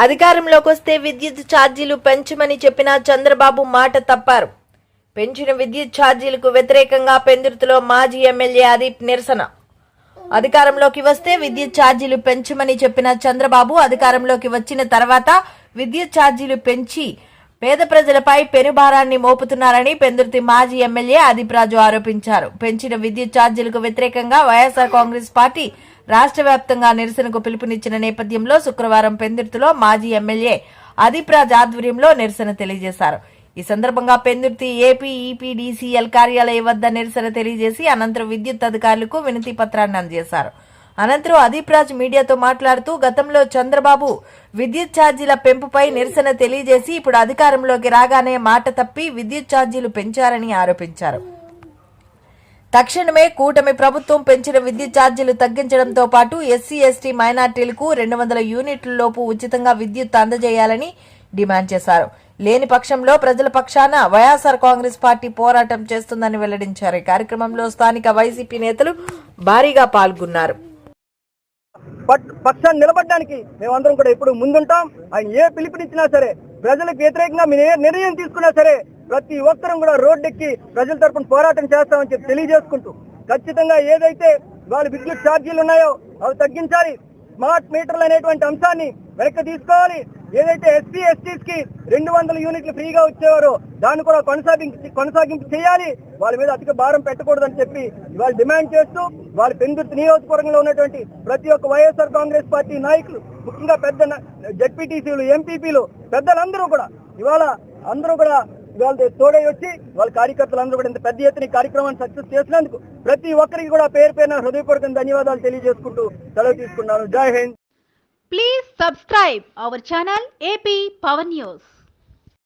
అధికారంలోకి వస్తే విద్యుత్ ఛార్జీలు పెంచమని చెప్పిన చంద్రబాబు మాట తప్పారు. పెంచిన విద్యుత్ ఛార్జీలకు వ్యతిరేకంగా పెందుర్తిలో మాజీ ఎమ్మెల్యే అదీప్ నిరసన. అధికారంలోకి వస్తే విద్యుత్ ఛార్జీలు పెంచమని చెప్పిన చంద్రబాబు అధికారంలోకి వచ్చిన తర్వాత విద్యుత్ ఛార్జీలు పెంచి పేద ప్రజలపై పెనుభారాన్ని మోపుతున్నారని పెందుర్తి మాజీ ఎమ్మెల్యే అదీప్ రాజు ఆరోపించారు. పెంచిన విద్యుత్ ఛార్జీలకు వ్యతిరేకంగా వైఎస్ఆర్ కాంగ్రెస్ పార్టీ రాష్ట్ర వ్యాప్తంగా నిరసనకు పిలుపునిచ్చిన నేపథ్యంలో శుక్రవారం పెందుర్తిలో మాజీ ఎమ్మెల్యే అదీప్ రాజ్ ఆధ్వర్యంలో నిరసన తెలియజేశారు. ఈ సందర్భంగా పెందుర్తి ఏపీ ఈపీడీసీఎల్ కార్యాలయం వద్ద నిరసన తెలియజేసి అనంతరం విద్యుత్ అధికారులకు వినతి పత్రాన్ని అందజేశారు. అనంతరం అదీప్ రాజ్ మీడియాతో మాట్లాడుతూ గతంలో చంద్రబాబు విద్యుత్ ఛార్జీల పెంపుపై నిరసన తెలియజేసి ఇప్పుడు అధికారంలోకి రాగానే మాట తప్పి విద్యుత్ ఛార్జీలు పెంచారని ఆరోపించారు. తక్షణమే కూటమి ప్రభుత్వం పెంచిన విద్యుత్ ఛార్జీలు తగ్గించడంతో పాటు ఎస్సీ ఎస్టీ మైనార్టీలకు 200 యూనిట్ల లోపు ఉచితంగా విద్యుత్ అందజేయాలని డిమాండ్ చేశారు. లేని పక్షంలో ప్రజల పక్షాన వైఎస్ఆర్ కాంగ్రెస్ పార్టీ పోరాటం చేస్తుందని వెల్లడించారు. ఈ కార్యక్రమంలో స్థానిక వైసీపీ నేతలు భారీగా పాల్గొన్నారు. పక్షాన్ని నిలబడడానికి మేమందరం కూడా ఎప్పుడు ముందుంటాం. ఆయన ఏ పిలుపునిచ్చినా సరే, ప్రజలకు వ్యతిరేకంగా మీరు ఏ నిర్ణయం తీసుకున్నా సరే ప్రతి ఒక్కరం కూడా రోడ్డెక్కి ప్రజల తరపున పోరాటం చేస్తామని చెప్పి తెలియజేసుకుంటూ ఖచ్చితంగా ఏదైతే వాళ్ళ విద్యుత్ ఛార్జీలు ఉన్నాయో అవి తగ్గించాలి. స్మార్ట్ మీటర్లు అనేటువంటి అంశాన్ని వెనక్కి తీసుకోవాలి. ఏదైతే ఎస్సీ ఎస్టీస్ కి 200 యూనిట్లు ఫ్రీగా వచ్చేవారో దాన్ని కూడా కొనసాగింపు చేయాలి. వాళ్ళ మీద అధిక భారం పెట్టకూడదని చెప్పి ఇవాళ డిమాండ్ చేస్తూ వాళ్ళ పెందుర్తి నియోజకవర్గంలో ఉన్నటువంటి ప్రతి ఒక్క వైఎస్ఆర్ కాంగ్రెస్ పార్టీ నాయకులు, ముఖ్యంగా పెద్ద జెడ్పీటీసీలు, ఎంపీపీలు, పెద్దలందరూ కూడా ఇవాళ తోడై వచ్చి వాళ్ళ కార్యకర్తలందరూ కూడా ఇంత పెద్ద ఎత్తున కార్యక్రమాన్ని సక్సెస్ చేసినందుకు ప్రతి ఒక్కరికి కూడా పేరు పేరున హృదయపూర్వక ధన్యవాదాలు తెలియజేసుకుంటూ సెలవు తీసుకున్నాను. జై Hind. Please subscribe our channel AP Power News.